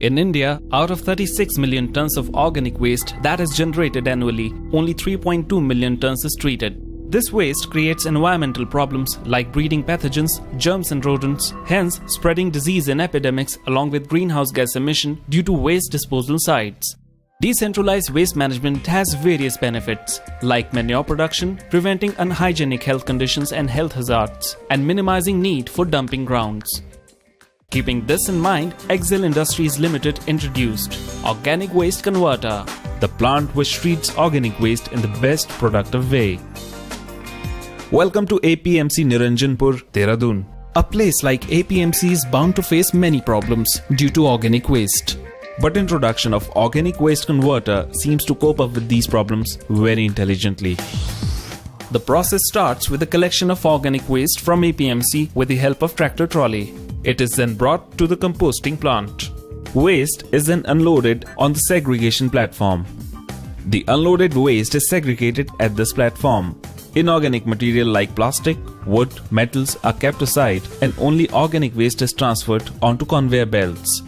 In India, out of 36 million tons of organic waste that is generated annually, only 3.2 million tons is treated. This waste creates environmental problems like breeding pathogens, germs and rodents, hence spreading disease and epidemics along with greenhouse gas emission due to waste disposal sites. Decentralized waste management has various benefits like manure production, preventing unhygienic health conditions and health hazards, and minimizing need for dumping grounds. Keeping this in mind, Excel Industries Limited introduced Organic Waste Converter, the plant which treats organic waste in the best productive way. Welcome to APMC Niranjanpur, Dehradun. A place like APMC is bound to face many problems due to organic waste. But introduction of Organic Waste Converter seems to cope up with these problems very intelligently. The process starts with the collection of organic waste from APMC with the help of tractor trolley. It is then brought to the composting plant. Waste is then unloaded on the segregation platform. The unloaded waste is segregated at this platform. Inorganic material like plastic, wood, metals are kept aside and only organic waste is transferred onto conveyor belts.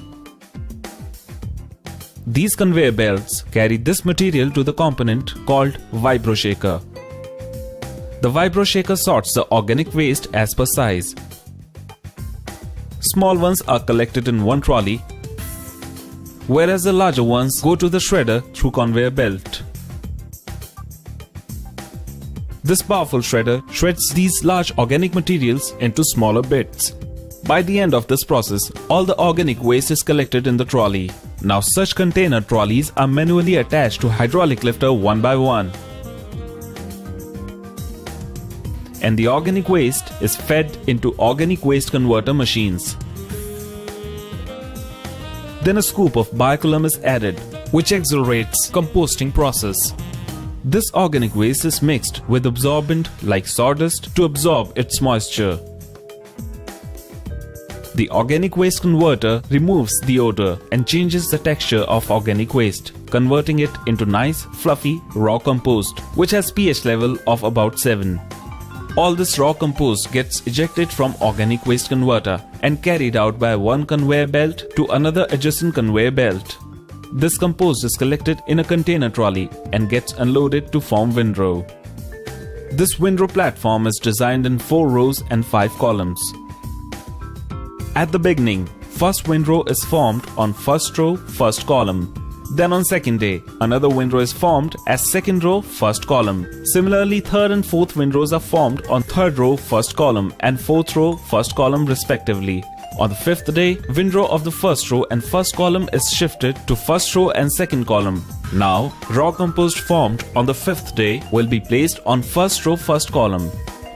These conveyor belts carry this material to the component called vibroshaker. The vibroshaker sorts the organic waste as per size. Small ones are collected in one trolley, whereas the larger ones go to the shredder through conveyor belt. This powerful shredder shreds these large organic materials into smaller bits. By the end of this process, all the organic waste is collected in the trolley. Now such container trolleys are manually attached to hydraulic lifter one by one. And the organic waste is fed into organic waste converter machines. Then a scoop of bicolumn is added, which accelerates composting process. This organic waste is mixed with absorbent like sawdust to absorb its moisture. The organic waste converter removes the odor and changes the texture of organic waste, converting it into nice, fluffy, raw compost, which has pH level of about 7. All this raw compost gets ejected from organic waste converter and carried out by one conveyor belt to another adjacent conveyor belt. This compost is collected in a container trolley and gets unloaded to form windrow. This windrow platform is designed in 4 rows and 5 columns. At the beginning, first windrow is formed on first row, first column. Then on second day, another windrow is formed as second row, first column. Similarly, third and fourth windrows are formed on third row, first column and fourth row, first column respectively. On the fifth day, windrow of the first row and first column is shifted to first row and second column. Now, raw compost formed on the fifth day will be placed on first row, first column.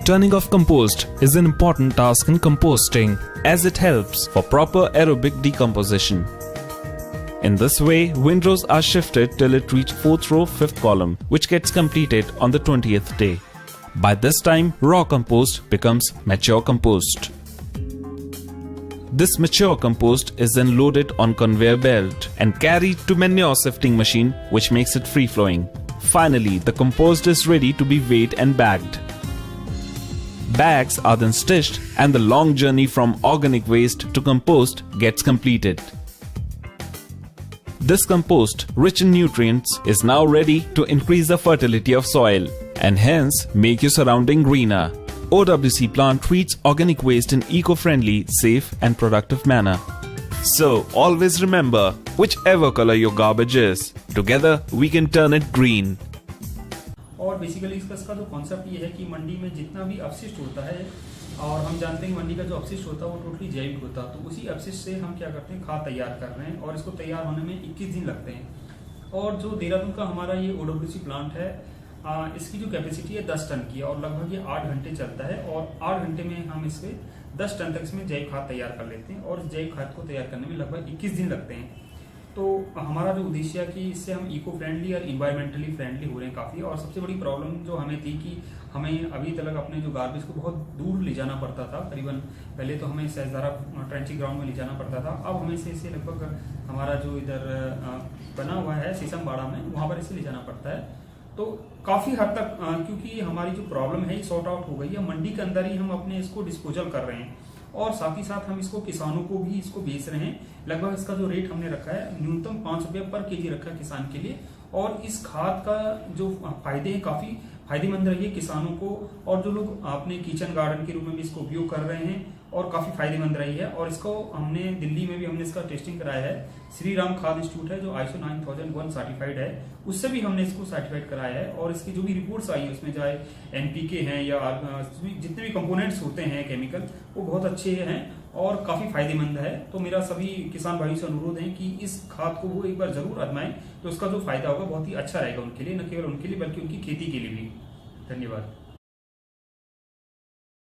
Turning off compost is an important task in composting as it helps for proper aerobic decomposition. In this way, windrows are shifted till it reaches 4th row, 5th column, which gets completed on the 20th day. By this time, raw compost becomes mature compost. This mature compost is then loaded on conveyor belt and carried to manure sifting machine, which makes it free-flowing. Finally, the compost is ready to be weighed and bagged. Bags are then stitched and the long journey from organic waste to compost gets completed. This compost, rich in nutrients, is now ready to increase the fertility of soil and hence make your surrounding greener. OWC plant treats organic waste in eco-friendly, safe and productive manner. So always remember, whichever color your garbage is, together we can turn it green. और basically इसका जो concept ये है कि मंडी में जितना भी अपशिष्ट होता है और हम जानते हैं मंडी का जो अपशिष्ट होता है वो टोटली जैविक होता है, तो उसी अपशिष्ट से हम क्या करते हैं, खाद तैयार कर रहे हैं और इसको तैयार होने में 21 दिन लगते हैं। और जो देहरादून का हमारा ये OWC प्लांट है, इसकी जो कैपेसिटी है 10 टन की है और लगभग ये 8 घंटे चलता है और 8 घंटे में हम इससे 10 टन तक इसमें जैव खाद तैयार कर लेते हैं और जैव खाद को तैयार करने में लगभग 21 दिन लगते हैं। तो हमारा जो उद्देश्य है कि इससे हम इको फ्रेंडली और इन्वायरमेंटली फ्रेंडली हो रहे हैं काफ़ी। और सबसे बड़ी प्रॉब्लम जो हमें थी कि हमें अभी तक अपने जो गार्बेज को बहुत दूर ले जाना पड़ता था, करीबन पहले तो हमें सहजदारा ट्रेंचिंग ग्राउंड में ले जाना पड़ता था, अब हमें इसे लगभग हमारा जो इधर बना हुआ है शीशमबाड़ा में, वहाँ पर इसे ले जाना पड़ता है। तो काफ़ी हद तक क्योंकि हमारी जो प्रॉब्लम है सॉर्ट आउट हो गई है, मंडी के अंदर ही हम अपने इसको डिस्पोजल कर रहे हैं और साथ ही साथ हम इसको किसानों को भी इसको बेच रहे हैं। लगभग इसका जो रेट हमने रखा है न्यूनतम 5 रुपये पर केजी रखा है किसान के लिए। और इस खाद का जो फायदे हैं काफी फायदेमंद रही है किसानों को, और जो लोग अपने किचन गार्डन के रूप में भी इसको उपयोग कर रहे हैं और काफी फायदेमंद रही है। और इसको हमने दिल्ली में भी हमने इसका टेस्टिंग कराया है। श्री राम खाद इंस्टीट्यूट है जो ISO 9001 सर्टिफाइड है, उससे भी हमने इसको सर्टिफाइड कराया है। और इसकी जो भी रिपोर्ट्स आई है उसमें चाहे NPK हैं या जितने भी कंपोनेंट्स होते हैं केमिकल, वो बहुत अच्छे हैं और काफी फायदेमंद है। तो मेरा सभी किसान भाइयों से अनुरोध है कि इस खाद को वो एक बार जरूर आजमाएं, तो उसका जो फायदा होगा बहुत ही अच्छा रहेगा उनके लिए, न केवल उनके लिए बल्कि उनकी खेती के लिए भी। धन्यवाद।